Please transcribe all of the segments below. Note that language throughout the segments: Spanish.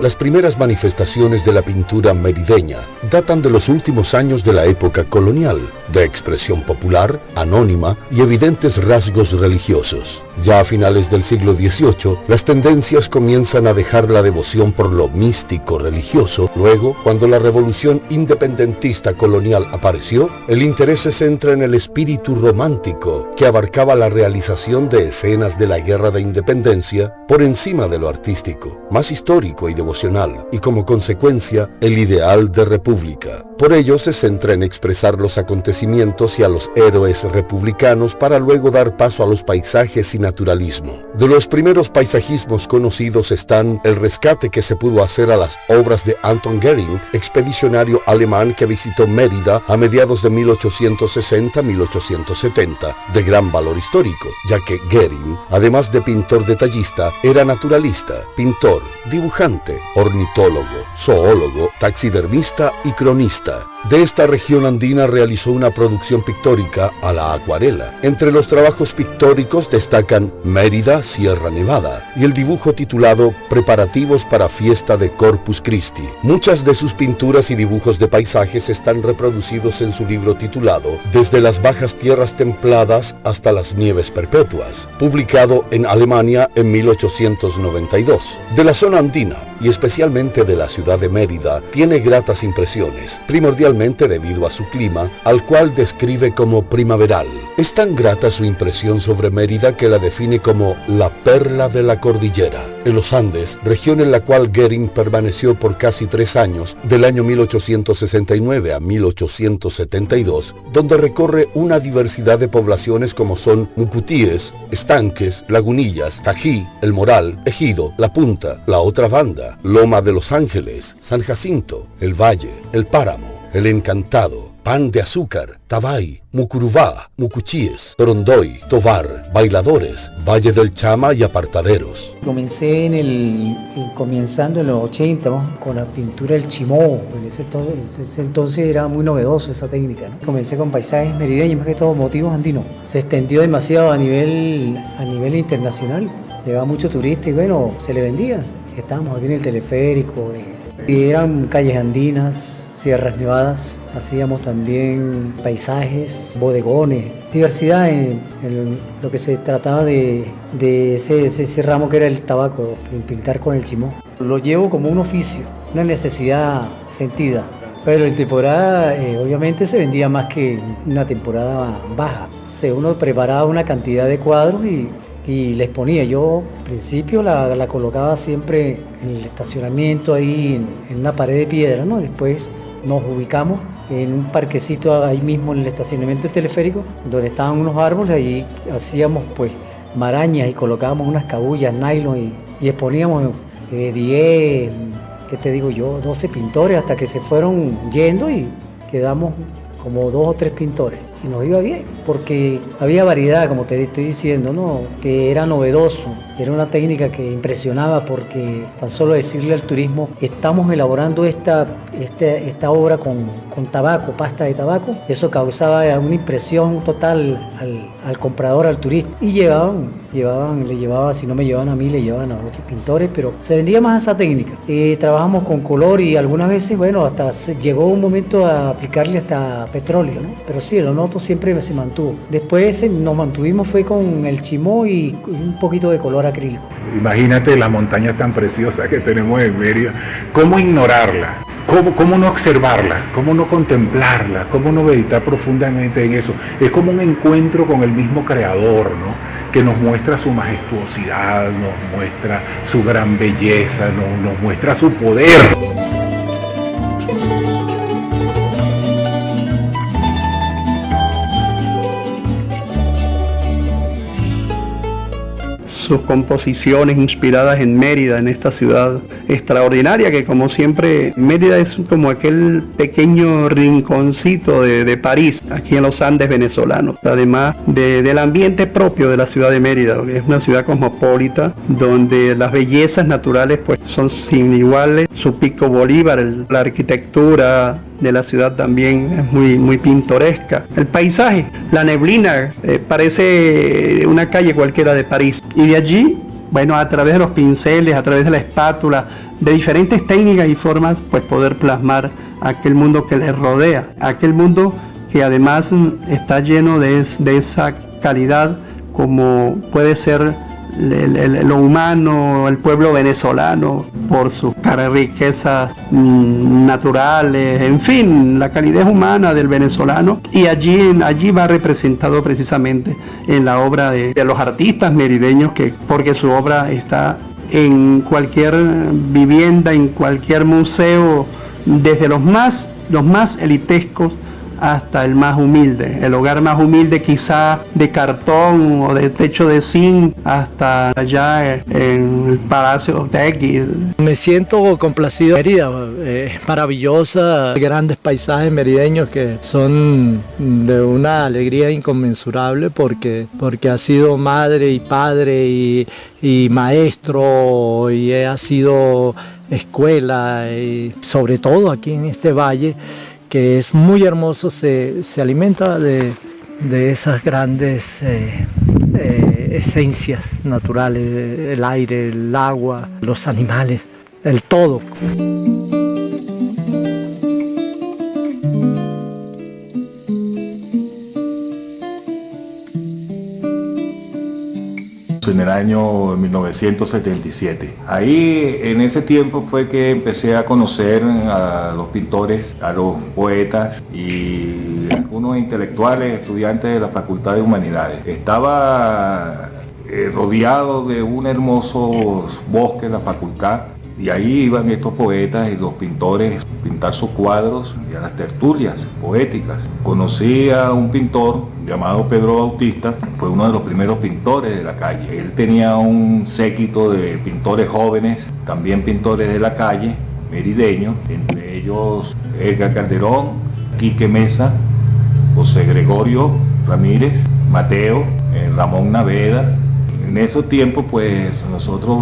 Las primeras manifestaciones de la pintura merideña datan de los últimos años de la época colonial, de expresión popular, anónima y evidentes rasgos religiosos. Ya a finales del siglo XVIII, las tendencias comienzan a dejar la devoción por lo místico religioso. Luego, cuando la revolución independentista colonial apareció, el interés se centra en el espíritu romántico, que abarcaba la realización de escenas de la Guerra de Independencia por encima de lo artístico, más histórico y devocional, y como consecuencia, el ideal de república. Por ello se centra en expresar los acontecimientos y a los héroes republicanos para luego dar paso a los paisajes y naturalismo. De los primeros paisajismos conocidos están el rescate que se pudo hacer a las obras de Anton Göring, expedicionario alemán que visitó Mérida a mediados de 1860-1870, de gran valor histórico, ya que Göring, además de pintor detallista, era naturalista, pintor, dibujante, ornitólogo, zoólogo, taxidermista y cronista. De esta región andina realizó una producción pictórica a la acuarela. Entre los trabajos pictóricos destacan Mérida, Sierra Nevada, y el dibujo titulado Preparativos para Fiesta de Corpus Christi. Muchas de sus pinturas y dibujos de paisajes están reproducidos en su libro titulado Desde las bajas tierras templadas hasta las nieves perpetuas, publicado en Alemania en 1892. De la zona andina, y especialmente de la ciudad de Mérida, tiene gratas impresiones, primordialmente debido a su clima, al cual describe como primaveral. Es tan grata su impresión sobre Mérida que la define como la perla de la cordillera. En los Andes, región en la cual Göring permaneció por casi 3 años, del año 1869 a 1872, donde recorre una diversidad de poblaciones como son Mucutíes, Estanques, Lagunillas, Tají, El Moral, Ejido, La Punta, La Otra Banda, Loma de los Ángeles, San Jacinto, El Valle, El Páramo, El Encantado, Pan de Azúcar, Tabay, Mucurubá, Mucuchíes, Torondoy, Tovar, Bailadores, Valle del Chama y Apartaderos. Comencé comenzando en los 80, ¿no? Con la pintura del chimó. En ese entonces era muy novedoso esa técnica, ¿no? Comencé con paisajes merideños, más que todo motivos andinos. Se extendió demasiado a nivel internacional. Llegaba mucho turista y bueno, se le vendía. Estábamos aquí en el teleférico. Y eran calles andinas, sierras nevadas, hacíamos también paisajes, bodegones, diversidad en lo que se trataba de ese ramo que era el tabaco, en pintar con el chimó. Lo llevo como un oficio, una necesidad sentida, pero en temporada obviamente se vendía más que una temporada baja. Uno preparaba una cantidad de cuadros y les ponía. Yo al principio la colocaba siempre en el estacionamiento ahí en una pared de piedra, ¿no? Después nos ubicamos en un parquecito ahí mismo en el estacionamiento del teleférico, donde estaban unos árboles, ahí hacíamos pues marañas y colocábamos unas cabullas, nylon y exponíamos 10, ¿qué te digo yo? 12 pintores hasta que se fueron yendo y quedamos como 2 o 3 pintores. Y nos iba bien, porque había variedad, como te estoy diciendo, ¿no? Que era novedoso, era una técnica que impresionaba, porque tan solo decirle al turismo, estamos elaborando esta obra con tabaco, pasta de tabaco, eso causaba una impresión total al comprador, al turista. Y le llevaban, si no me llevaban a mí, le llevaban a otros pintores, pero se vendía más esa técnica. Trabajamos con color y algunas veces, bueno, hasta llegó un momento a aplicarle hasta petróleo, ¿no? Pero sí, el noto siempre se mantuvo. Después nos mantuvimos fue con el chimó y un poquito de color acrílico. Imagínate las montañas tan preciosas que tenemos en Mérida, ¿cómo ignorarlas? ¿Cómo no observarlas? ¿Cómo no contemplarlas? ¿Cómo no meditar profundamente en eso? Es como un encuentro con el mismo creador, ¿no? Que nos muestra su majestuosidad, nos muestra su gran belleza, nos muestra su poder. Sus composiciones inspiradas en Mérida, en esta ciudad extraordinaria que, como siempre, Mérida es como aquel pequeño rinconcito de París, aquí en los Andes venezolanos, además del ambiente propio de la ciudad de Mérida, que es una ciudad cosmopolita, donde las bellezas naturales pues son sin iguales. Su pico Bolívar, la arquitectura de la ciudad también es muy pintoresca. El paisaje, la neblina, parece una calle cualquiera de París. Y de allí, bueno, a través de los pinceles, a través de la espátula, de diferentes técnicas y formas, pues poder plasmar aquel mundo que les rodea, aquel mundo que además está lleno de esa calidad como puede ser lo humano, el pueblo venezolano, por sus riquezas naturales, en fin, la calidez humana del venezolano, y allí va representado precisamente en la obra de los artistas merideños, porque su obra está en cualquier vivienda, en cualquier museo, desde los más elitescos hasta el más humilde, el hogar más humilde quizá de cartón o de techo de zinc, hasta allá en el Palacio de X. Me siento complacido. Mérida es maravillosa, grandes paisajes merideños que son de una alegría inconmensurable porque ha sido madre y padre y maestro y ha sido escuela y sobre todo aquí en este valle, que es muy hermoso, se alimenta de esas grandes esencias naturales, el aire, el agua, los animales, el todo. En el año 1977. Ahí, en ese tiempo, fue que empecé a conocer a los pintores, a los poetas y algunos intelectuales, estudiantes de la Facultad de Humanidades. Estaba rodeado de un hermoso bosque en la facultad, y ahí iban estos poetas y los pintores a pintar sus cuadros y a las tertulias poéticas. Conocí a un pintor llamado Pedro Bautista, fue uno de los primeros pintores de la calle. Él tenía un séquito de pintores jóvenes, también pintores de la calle, merideños, entre ellos Edgar Calderón, Quique Mesa, José Gregorio Ramírez, Mateo, Ramón Naveda. En esos tiempos pues nosotros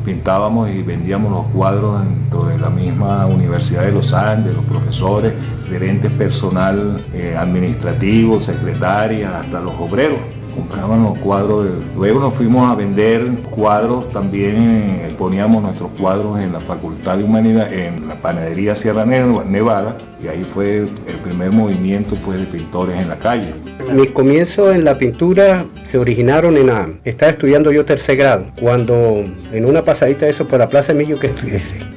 pintábamos y vendíamos los cuadros dentro de la misma Universidad de los Andes, los profesores, gerentes personal administrativo, secretaria, hasta los obreros compraban los cuadros. Luego nos fuimos a vender cuadros, también poníamos nuestros cuadros en la Facultad de Humanidad, en la Panadería Sierra Nevada, y ahí fue el primer movimiento pues, de pintores en la calle. Mis comienzos en la pintura se originaron estaba estudiando yo tercer grado, cuando en una pasadita de eso por la Plaza Emilio que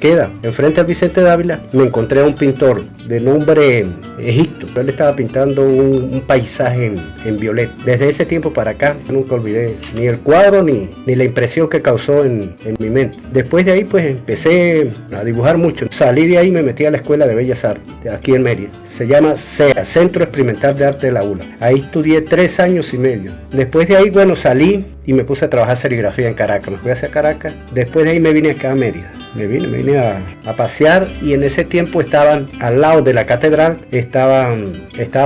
queda enfrente al Vicente Dávila, me encontré a un pintor de nombre Egipto. Él estaba pintando un paisaje en violeta. Desde ese tiempo para acá nunca olvidé ni el cuadro ni la impresión que causó en mi mente. Después de ahí pues empecé a dibujar mucho. Salí de ahí y me metí a la Escuela de Bellas Artes aquí en Mérida. Se llama CEA, Centro Experimental de Arte de la ULA. Ahí estudié 3 años y medio. Después de ahí, bueno, salí y me puse a trabajar serigrafía en Caracas. Me fui hacia Caracas. Después de ahí me vine acá a Mérida. Me vine a pasear, y en ese tiempo estaban al lado de la catedral, estaba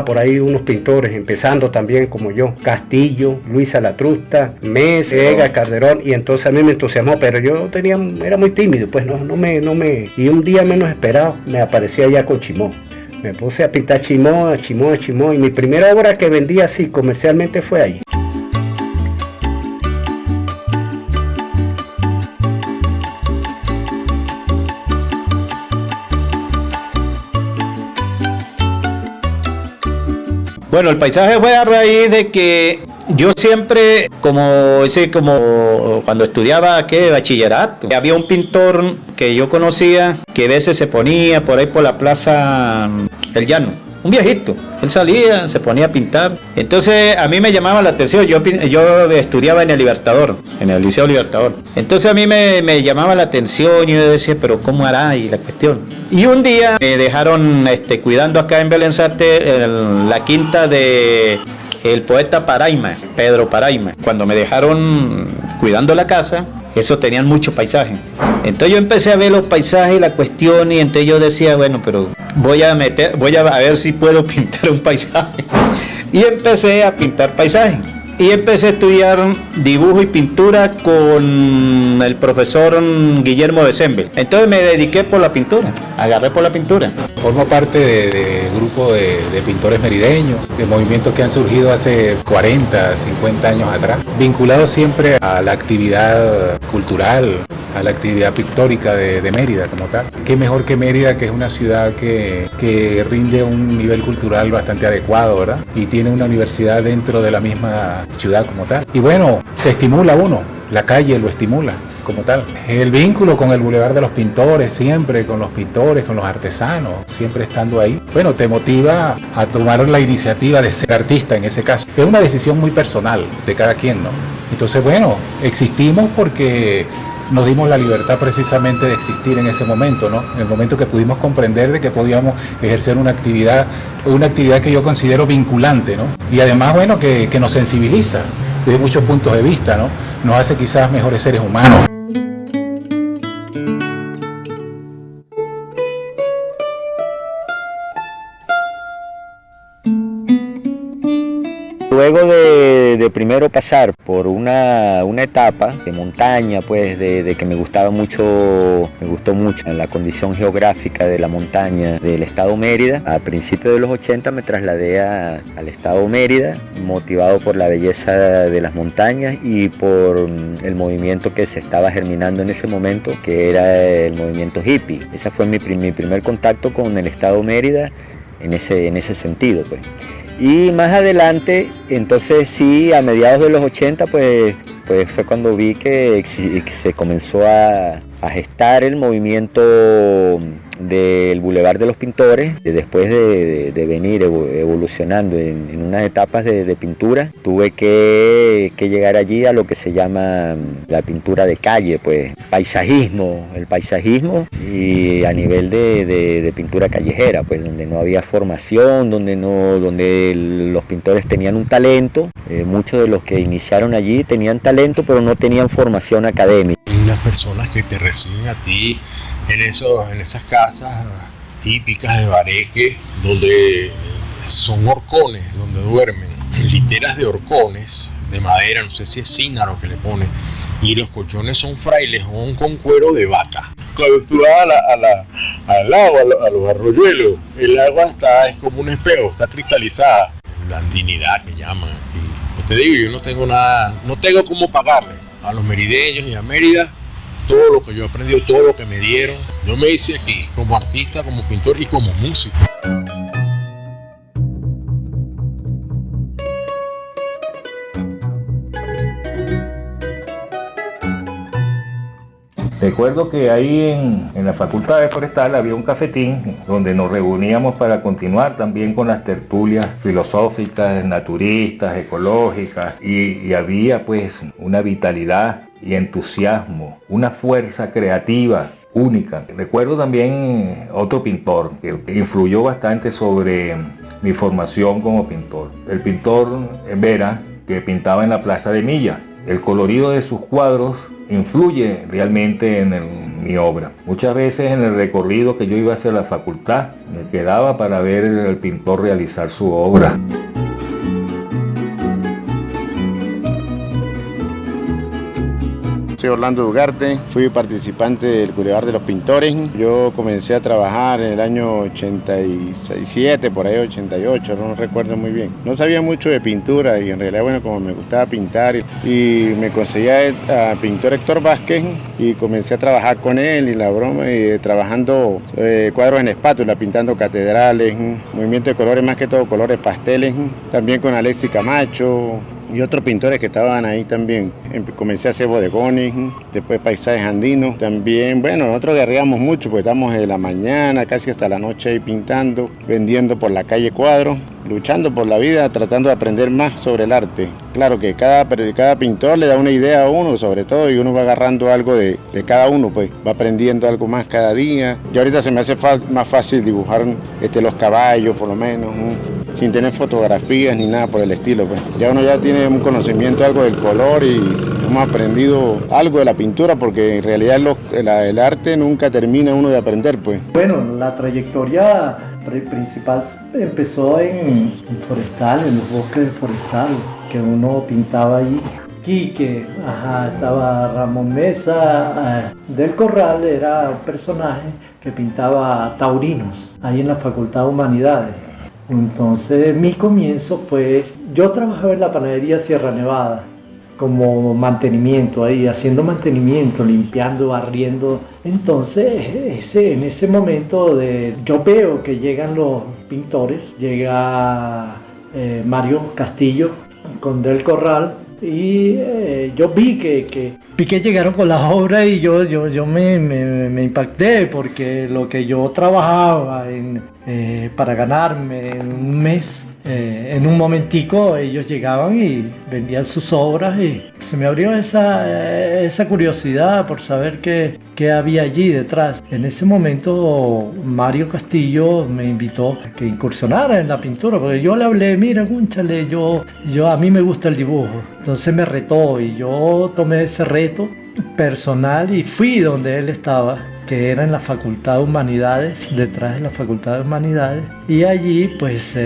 por ahí unos pintores empezando también como yo, Castillo, Luisa Latrusta, Mesa, Edgar Calderón, y entonces a mí me entusiasmó, pero yo era muy tímido, pues no me, y un día menos esperado me aparecía ya con Chimó. Me puse a pintar Chimó, y mi primera obra que vendí así comercialmente fue ahí. Bueno, el paisaje fue a raíz de que yo siempre, como cuando estudiaba bachillerato, había un pintor que yo conocía que a veces se ponía por ahí por la Plaza del Llano, un viejito. Él salía, se ponía a pintar. Entonces a mí me llamaba la atención. Yo estudiaba en el Libertador, en el Liceo Libertador. Entonces a mí me llamaba la atención y yo decía, pero ¿cómo hará? Y la cuestión. Y un día me dejaron cuidando acá en Belenzarte la quinta de el poeta Paraima, Pedro Paraima. Cuando me dejaron cuidando la casa, eso tenían mucho paisaje. Entonces yo empecé a ver los paisajes y la cuestión, y entonces yo decía, bueno, pero voy a ver si puedo pintar un paisaje. Y empecé a pintar paisajes. y empecé a estudiar dibujo y pintura con el profesor Guillermo de Sembel. Entonces me dediqué por la pintura, agarré por la pintura. Formo parte de grupo de pintores merideños, de movimientos que han surgido hace 40, 50 años atrás, vinculados siempre a la actividad cultural, a la actividad pictórica de Mérida como tal. Qué mejor que Mérida, que es una ciudad que rinde un nivel cultural bastante adecuado, ¿verdad? Y tiene una universidad dentro de la misma ciudad como tal. Y bueno, se estimula uno, la calle lo estimula como tal. El vínculo con el Boulevard de los Pintores, siempre con los pintores, con los artesanos, siempre estando ahí, bueno, te motiva a tomar la iniciativa de ser artista en ese caso. Es una decisión muy personal de cada quien, ¿no? Entonces, bueno, existimos porque nos dimos la libertad precisamente de existir en ese momento, ¿no? En el momento que pudimos comprender de que podíamos ejercer una actividad que yo considero vinculante, ¿no? Y además, bueno, que nos sensibiliza desde muchos puntos de vista, ¿no? Nos hace quizás mejores seres humanos. Luego de primero pasar por una etapa de montaña, pues de que me gustó mucho la condición geográfica de la montaña del estado Mérida, a principios de los 80 me trasladé al estado Mérida, motivado por la belleza de las montañas y por el movimiento que se estaba germinando en ese momento, que era el movimiento hippie. Ese fue mi primer contacto con el estado Mérida en ese sentido, pues. Y más adelante, entonces sí, a mediados de los 80, pues fue cuando vi que se comenzó a gestar el movimiento del Boulevard de los Pintores. Después de venir evolucionando en unas etapas de pintura, tuve que llegar allí a lo que se llama la pintura de calle, pues el paisajismo y a nivel de pintura callejera, pues donde no había formación, donde los pintores tenían un talento. Muchos de los que iniciaron allí tenían talento, pero no tenían formación académica. Las personas que te reciben a ti en esas casas típicas de Bareque, donde son horcones, donde duermen en literas de horcones de madera, no sé si es cínaro que le ponen, y los colchones son frailejón con cuero de vaca. Cuando tú vas al agua, a los arroyuelos, el agua es como un espejo, está cristalizada. La andinidad que llaman. Y pues te digo, yo no tengo nada, no tengo cómo pagarle a los merideños y a Mérida todo lo que yo he aprendido, todo lo que me dieron. Yo me hice aquí como artista, como pintor y como músico. Recuerdo que ahí en la Facultad de Forestal había un cafetín donde nos reuníamos para continuar también con las tertulias filosóficas, naturistas, ecológicas, y había pues una vitalidad y entusiasmo, una fuerza creativa única. Recuerdo también otro pintor que influyó bastante sobre mi formación como pintor, el pintor Vera, que pintaba en la Plaza de Milla. El colorido de sus cuadros influye realmente en mi obra. Muchas veces en el recorrido que yo iba hacia la facultad me quedaba para ver al pintor realizar su obra. Soy Orlando Ugarte, fui participante del Boulevard de los Pintores. Yo comencé a trabajar en el año 87, por ahí 88, no recuerdo muy bien. No sabía mucho de pintura y en realidad, bueno, como me gustaba pintar y me conseguí al pintor Héctor Vázquez y comencé a trabajar con él y la broma, y trabajando cuadros en espátula, pintando catedrales, movimiento de colores, más que todo colores pasteles, también con Alexis Camacho y otros pintores que estaban ahí también. Comencé a hacer bodegones, después paisajes andinos. También, bueno, nosotros guerreamos mucho, porque estamos de la mañana casi hasta la noche ahí pintando, vendiendo por la calle cuadros, luchando por la vida, tratando de aprender más sobre el arte. Claro que cada pintor le da una idea a uno, sobre todo, y uno va agarrando algo de cada uno, pues va aprendiendo algo más cada día. Y ahorita se me hace más fácil dibujar los caballos, por lo menos, sin tener fotografías ni nada por el estilo, pues. Ya uno ya tiene un conocimiento algo del color y hemos aprendido algo de la pintura, porque en realidad el arte nunca termina uno de aprender, pues. Bueno, la trayectoria principal empezó en Forestal, en los bosques de Forestal. que uno pintaba allí. Quique, estaba Ramón Mesa, del Corral era un personaje que pintaba taurinos, ahí en la Facultad de Humanidades. Entonces mi comienzo fue, yo trabajaba en la panadería Sierra Nevada, como mantenimiento ahí, haciendo mantenimiento, limpiando, barriendo. Entonces, en ese momento yo veo que llegan los pintores, llega Mario Castillo con Del Corral, y yo vi que llegaron con las obras y yo me impacté, porque lo que yo trabajaba para ganarme en un mes, en un momentico ellos llegaban y vendían sus obras, y se me abrió esa curiosidad por saber qué había allí detrás. En ese momento Mario Castillo me invitó a que incursionara en la pintura, porque yo le hablé, mira, cónchale, a mí me gusta el dibujo. Entonces me retó y yo tomé ese reto personal y fui donde él estaba, que era en la Facultad de Humanidades, detrás de la Facultad de Humanidades, y allí pues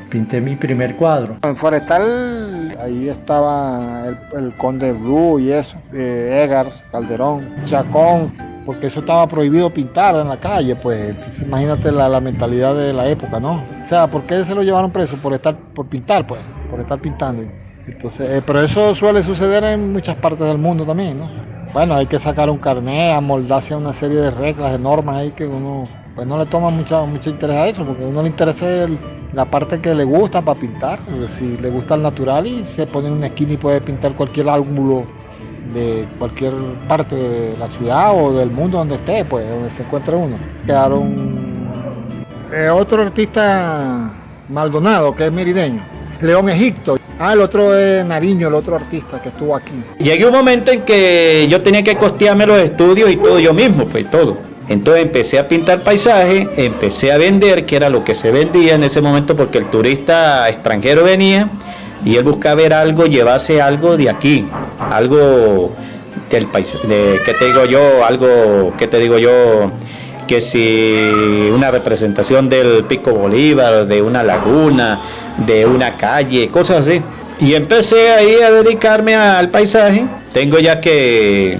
pinté mi primer cuadro. En Forestal, ahí estaba el Conde Bru y eso, Edgar, Calderón, Chacón, porque eso estaba prohibido pintar en la calle, pues. Entonces, imagínate la mentalidad de la época, ¿no? O sea, ¿por qué se lo llevaron preso? Por pintar, pues, por estar pintando. Entonces, pero eso suele suceder en muchas partes del mundo también, ¿no? Bueno, hay que sacar un carnet, amoldarse a una serie de reglas, de normas ahí que uno pues no le toma mucho interés a eso, porque a uno le interesa la parte que le gusta para pintar. Si le gusta el natural y se pone en una esquina y puede pintar cualquier ángulo de cualquier parte de la ciudad o del mundo donde esté, pues donde se encuentre uno. Quedaron otro artista Maldonado, que es merideño, León Egipto. El otro es Nariño, el otro artista que estuvo aquí. Llegué un momento en que yo tenía que costearme los estudios y todo yo mismo, pues todo. Entonces empecé a pintar paisajes, empecé a vender, que era lo que se vendía en ese momento, porque el turista extranjero venía y él buscaba ver algo, llevarse algo de aquí, algo del país, ¿qué te digo yo? Algo, ¿qué te digo yo? Que si una representación del Pico Bolívar, de una laguna, de una calle, cosas así. Y empecé ahí a dedicarme al paisaje. Tengo ya que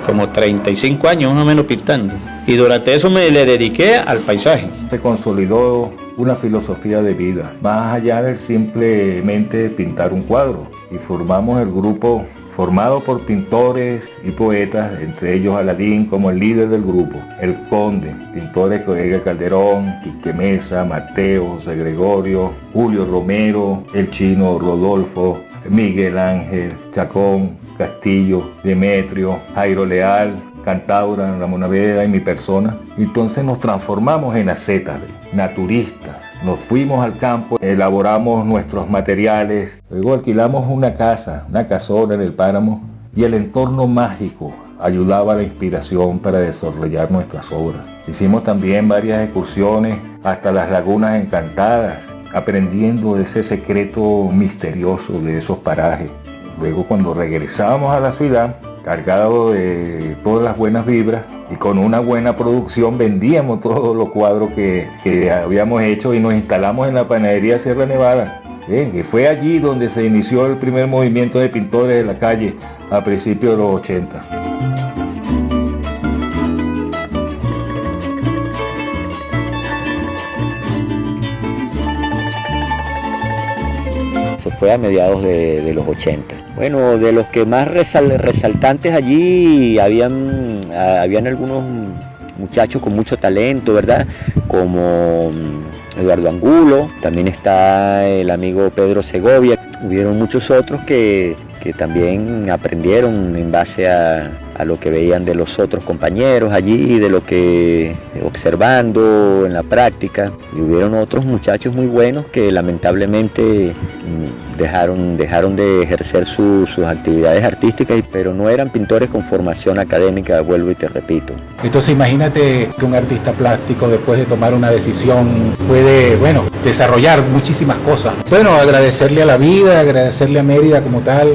como 35 años más o menos pintando. Y durante eso me le dediqué al paisaje. Se consolidó una filosofía de vida, más allá de simplemente pintar un cuadro. Y formamos el grupo formado por pintores y poetas, entre ellos Aladín como el líder del grupo, el Conde, pintores como Edgar Calderón, Quique Mesa, Mateo, José Gregorio, Julio Romero, el Chino Rodolfo, Miguel Ángel, Chacón, Castillo, Demetrio, Jairo Leal, Cantaura, Ramón Naveda y mi persona. Entonces nos transformamos en ascetas, naturistas. Nos fuimos al campo, elaboramos nuestros materiales, luego alquilamos una casa, una casona en el páramo, y el entorno mágico ayudaba a la inspiración para desarrollar nuestras obras. Hicimos también varias excursiones hasta las lagunas encantadas, aprendiendo ese secreto misterioso de esos parajes. Luego, cuando regresábamos a la ciudad, cargado de todas las buenas vibras y con una buena producción, vendíamos todos los cuadros que habíamos hecho y nos instalamos en la panadería Sierra Nevada. Y fue allí donde se inició el primer movimiento de pintores de la calle a principios de los 80. Eso fue a mediados de los 80. Bueno, de los que más resaltantes allí habían algunos muchachos con mucho talento, ¿verdad? Como Eduardo Angulo, también está el amigo Pedro Segovia. Hubieron muchos otros que también aprendieron en base a lo que veían de los otros compañeros allí, de lo que observando en la práctica. Y hubieron otros muchachos muy buenos que lamentablemente dejaron de ejercer sus actividades artísticas, pero no eran pintores con formación académica, vuelvo y te repito. Entonces imagínate que un artista plástico, después de tomar una decisión, puede, desarrollar muchísimas cosas. Agradecerle a la vida, agradecerle a Mérida como tal,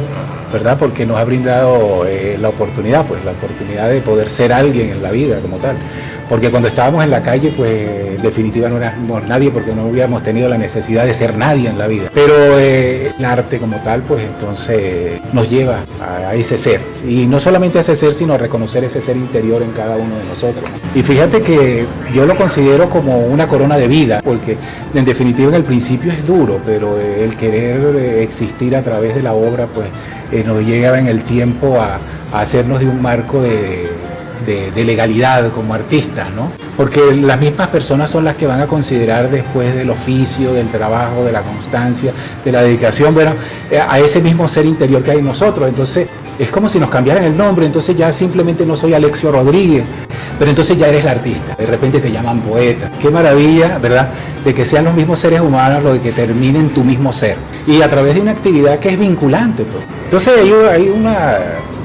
¿verdad? Porque nos ha brindado la oportunidad de poder ser alguien en la vida como tal. porque cuando estábamos en la calle, pues en definitiva no éramos nadie porque no habíamos tenido la necesidad de ser nadie en la vida. Pero el arte como tal, pues entonces nos lleva a ese ser. Y no solamente a ese ser, sino a reconocer ese ser interior en cada uno de nosotros, ¿no? Y fíjate que yo lo considero como una corona de vida, porque en definitiva en el principio es duro, pero el querer existir a través de la obra, pues nos llega en el tiempo a hacernos de un marco de legalidad como artistas, ¿no? Porque las mismas personas son las que van a considerar después del oficio, del trabajo, de la constancia, de la dedicación, bueno, a ese mismo ser interior que hay en nosotros. Entonces es como si nos cambiaran el nombre, entonces ya simplemente no soy Alexio Rodríguez, pero entonces ya eres el artista, de repente te llaman poeta. Qué maravilla, ¿verdad?, de que sean los mismos seres humanos los que terminen tu mismo ser, y a través de una actividad que es vinculante, pues. Entonces hay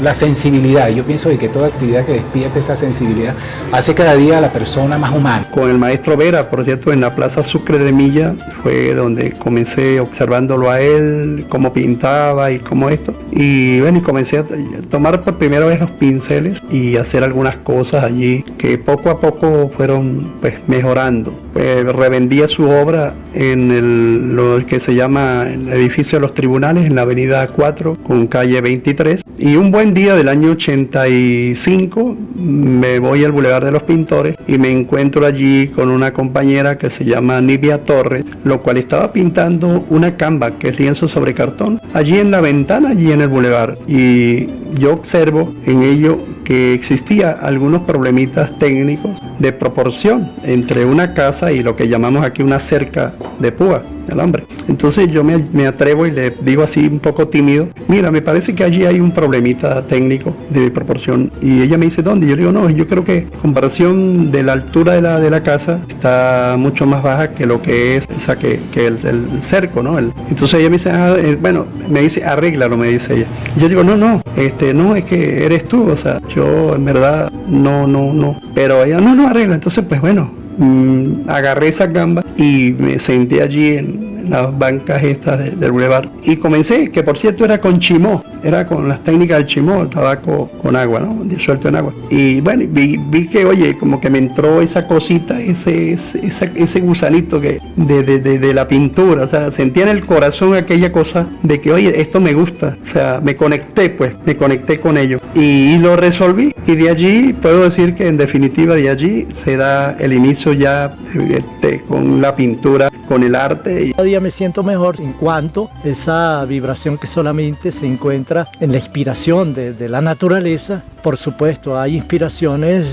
la sensibilidad. Yo pienso de que toda actividad que despierte esa sensibilidad hace cada día a la persona más humana. Con el maestro Vera, por cierto, en la Plaza Sucre de Milla, fue donde comencé observándolo a él, cómo pintaba y cómo esto. Y bueno, y comencé a tomar por primera vez los pinceles y hacer algunas cosas allí que poco a poco fueron pues mejorando. Pues revendía su obra en lo que se llama el edificio de los tribunales, en la avenida 4 con calle 23. Y un buen día del año 85 me voy al Boulevard de los Pintores y me encuentro allí con una compañera que se llama Nivia Torres, lo cual estaba pintando una canvas, que es lienzo sobre cartón, allí en la ventana, allí en el Boulevard. Y yo observo en ello que existía algunos problemitas técnicos de proporción entre una casa y lo que llamamos aquí una cerca de púa, de alambre. Entonces yo me atrevo y le digo así un poco tímido: mira, me parece que allí hay un problemita técnico de proporción. Y ella me dice: ¿dónde? Y yo digo: no, yo creo que en comparación de la altura de la casa está mucho más baja que lo que es, o sea, que el cerco, ¿no? Entonces ella me dice: bueno, me dice, arréglalo, me dice ella. Y yo digo: no, es que eres tú, o sea, yo en verdad no. Pero ella: no, arregla. Entonces pues bueno, agarré esa gamba y me senté allí en las bancas estas del Boulevard y comencé, que por cierto era con chimó, era con las técnicas del chimó, el tabaco con agua, ¿no?, disuelto en agua. Y bueno, vi que, oye, como que me entró esa cosita, ese gusanito que de la pintura, o sea, sentía en el corazón aquella cosa de que, oye, esto me gusta, o sea, me conecté con ello y lo resolví. Y de allí puedo decir que en definitiva de allí se da el inicio ya con la pintura, con el arte. Cada día me siento mejor en cuanto a esa vibración que solamente se encuentra en la inspiración de la naturaleza. Por supuesto, hay inspiraciones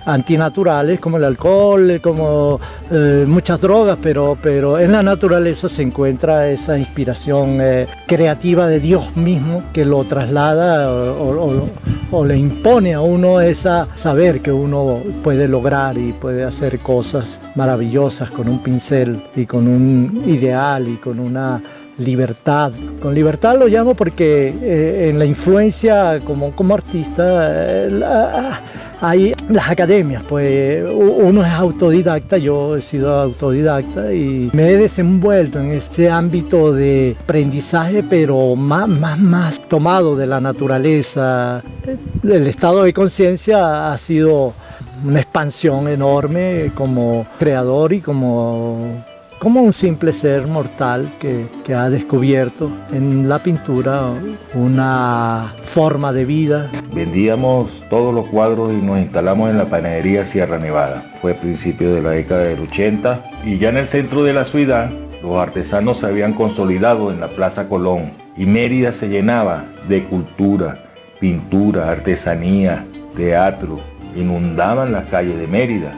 antinaturales como el alcohol, como muchas drogas, pero en la naturaleza se encuentra esa inspiración creativa de Dios mismo, que lo traslada o le impone a uno esa saber que uno puede lograr y puede hacer cosas maravillosas con un pincel y con un ideal y con una libertad. Con libertad lo llamo porque en la influencia como artista hay las academias, pues uno es autodidacta, yo he sido autodidacta y me he desenvuelto en este ámbito de aprendizaje, pero más tomado de la naturaleza. El estado de conciencia ha sido una expansión enorme como creador y como un simple ser mortal que ha descubierto en la pintura una forma de vida. Vendíamos todos los cuadros y nos instalamos en la panadería Sierra Nevada. Fue a principios de la década del 80 y ya en el centro de la ciudad los artesanos se habían consolidado en la Plaza Colón y Mérida se llenaba de cultura, pintura, artesanía, teatro. Inundaban las calles de Mérida.